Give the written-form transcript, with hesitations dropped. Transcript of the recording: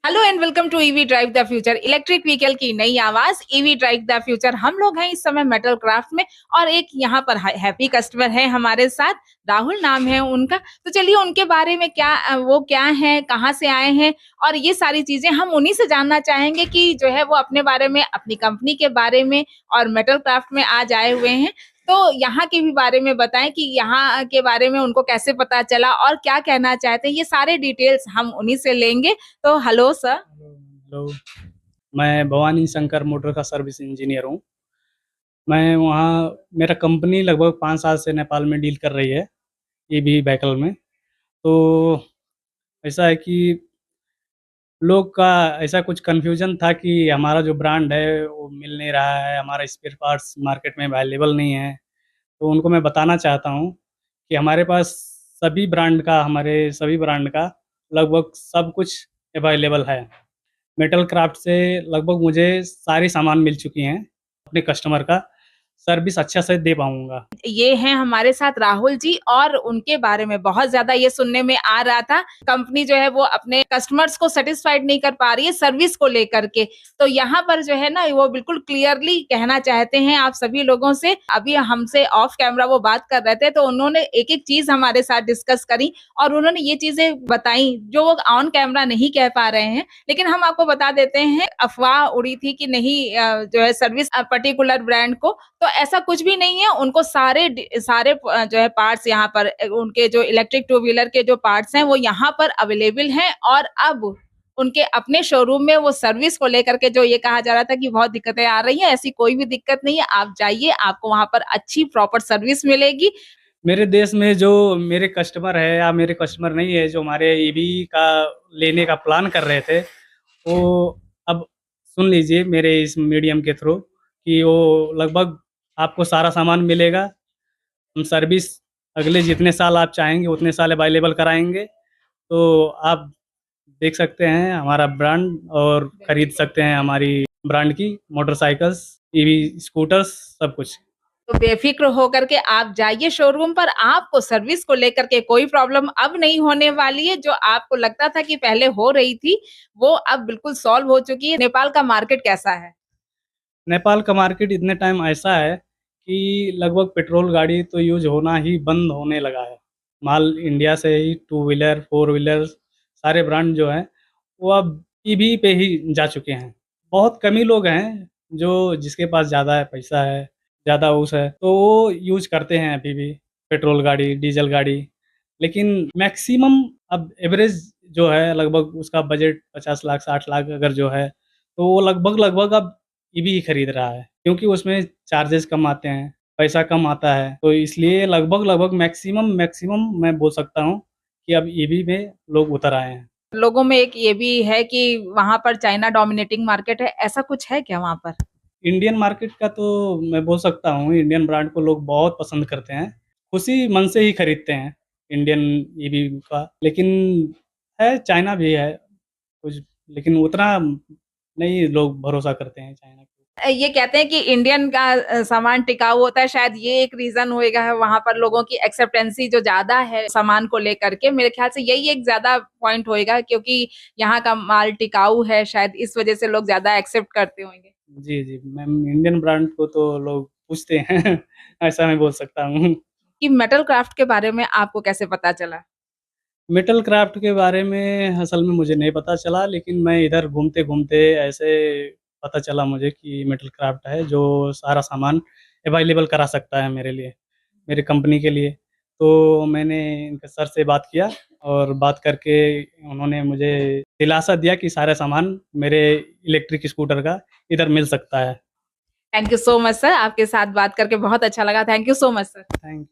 Hello and welcome to EV drive the future. Electric vehicle की नई आवाज EV drive the future. हम लोग हैं इस समय मेटल क्राफ्ट में और एक यहाँ पर हैप्पी कस्टमर है हमारे साथ। राहुल नाम है उनका। तो चलिए उनके बारे में वो क्या है, कहाँ से आए हैं और ये सारी चीजें हम उन्हीं से जानना चाहेंगे कि जो है वो अपने बारे में, अपनी कंपनी के बारे में और मेटल क्राफ्ट में आज आए हुए हैं। तो यहाँ के भी बारे में बताएं कि यहाँ के बारे में उनको कैसे पता चला और क्या कहना चाहते हैं। ये सारे डिटेल्स हम उन्हीं से लेंगे। तो हेलो सर। हेलो। मैं भवानी शंकर मोटर का सर्विस इंजीनियर हूँ। मैं वहाँ मेरा कंपनी लगभग 5 साल से नेपाल में डील कर रही है ईवी व्हीकल में। तो ऐसा है कि लोग का ऐसा कुछ कन्फ्यूजन था कि हमारा जो ब्रांड है वो मिल नहीं रहा है, हमारा स्पेयर पार्ट्स मार्केट में अवेलेबल नहीं है। तो उनको मैं बताना चाहता हूँ कि हमारे पास सभी ब्रांड का लगभग सब कुछ अवेलेबल है। मेटल क्राफ्ट से लगभग मुझे सारी सामान मिल चुकी हैं। अपने कस्टमर का सर्विस अच्छा से दे पाऊँगा। ये हैं हमारे साथ राहुल जी और उनके बारे में बहुत ज्यादा ये सुनने में आ रहा था, कंपनी जो है वो अपने कस्टमर्स को सेटिस्फाइड नहीं कर पा रही है सर्विस को लेकर के। तो यहाँ पर जो है ना वो बिल्कुल क्लियरली कहना चाहते हैं आप सभी लोगों से। अभी हमसे ऑफ कैमरा वो बात कर रहे थे तो उन्होंने एक एक चीज हमारे साथ डिस्कस करी और उन्होंने ये चीजें बताई जो वो ऑन कैमरा नहीं कह पा रहे हैं। लेकिन हम आपको बता देते हैं, अफवाह उड़ी थी कि नहीं जो है सर्विस पर्टिकुलर ब्रांड को, तो ऐसा कुछ भी नहीं है। उनको सारे जो है पार्ट्स यहाँ पर उनके जो इलेक्ट्रिक टू व्हीलर के जो पार्ट्स हैं वो यहाँ पर अवेलेबल हैं। और अब उनके अपने शोरूम में वो सर्विस को लेकर के जो ये कहा जा रहा था कि बहुत दिक्कतें आ रही हैं, ऐसी कोई भी दिक्कत नहीं है। आप जाइए, आपको वहां पर अच्छी प्रॉपर सर्विस मिलेगी। मेरे देश में जो मेरे कस्टमर है या मेरे कस्टमर नहीं है, जो हमारे ईवी का लेने का प्लान कर रहे थे, वो अब सुन लीजिए मेरे इस मीडियम के थ्रू कि वो लगभग आपको सारा सामान मिलेगा। हम सर्विस अगले जितने साल आप चाहेंगे उतने साल अवेलेबल कराएँगे। तो आप देख सकते हैं हमारा ब्रांड और खरीद सकते हैं हमारी ब्रांड की मोटरसाइकिल्स, ईवी स्कूटर्स, सब कुछ। तो बेफिक्र होकर के आप जाइए शोरूम पर। आपको सर्विस को लेकर के कोई प्रॉब्लम अब नहीं होने वाली है। जो आपको लगता था कि पहले हो रही थी वो अब बिल्कुल सॉल्व हो चुकी है। नेपाल का मार्केट कैसा है? नेपाल का मार्केट इतने टाइम ऐसा है कि लगभग पेट्रोल गाड़ी तो यूज़ होना ही बंद होने लगा है। माल इंडिया से ही टू व्हीलर, फोर व्हीलर सारे ब्रांड जो हैं वो अब ईवी पे ही जा चुके हैं। बहुत कम ही लोग हैं जो जिसके पास ज़्यादा पैसा है, ज़्यादा उस है, तो वो यूज़ करते हैं अभी भी पेट्रोल गाड़ी, डीज़ल गाड़ी। लेकिन मैक्सिमम अब एवरेज जो है लगभग उसका बजट 50 लाख 60 लाख अगर जो है, तो वो लगभग अब ईवी ही खरीद रहा है, क्योंकि उसमें चार्जेस कम आते हैं, पैसा कम आता है। तो इसलिए लगभग मैक्सिमम मैं बोल सकता हूँ कि अब ईवी में लोग उतर आए हैं। लोगों में एक ये भी है कि वहां पर चाइना डोमिनेटिंग मार्केट है, ऐसा कुछ है क्या वहां पर? इंडियन मार्केट का तो मैं बोल सकता हूँ, इंडियन ब्रांड को लोग बहुत पसंद करते हैं, खुशी मन से ही खरीदते हैं इंडियन ईवी का। लेकिन है, चाइना भी है कुछ, लेकिन उतना नहीं लोग भरोसा करते हैं चाइना के ऊपर। ये कहते हैं कि इंडियन का सामान टिकाऊ होता है, शायद ये एक रीजन होएगा वहां पर लोगों की एक्सेप्टेंसी जो ज्यादा है सामान को लेकर के। मेरे ख्याल से यही एक ज्यादा पॉइंट होएगा क्योंकि यहाँ का माल टिकाऊ है, शायद इस वजह से लोग ज्यादा एक्सेप्ट करते होंगे। जी, मैम इंडियन ब्रांड को तो लोग पूछते हैं ऐसा मैं बोल सकता हूँ। कि मेटल क्राफ्ट के बारे में आपको कैसे पता चला? मेटल क्राफ्ट के बारे में असल में मुझे नहीं पता चला, लेकिन मैं इधर घूमते-घूमते ऐसे पता चला मुझे कि मेटल क्राफ्ट है जो सारा सामान अवेलेबल करा सकता है मेरे लिए, मेरी कंपनी के लिए। तो मैंने इनके सर से बात किया और बात करके उन्होंने मुझे दिलासा दिया कि सारा सामान मेरे इलेक्ट्रिक स्कूटर का इधर मिल सकता है। Thank you so much sir, आपके साथ बात करके बहुत अच्छा लगा। Thank you so much sir. Thank you.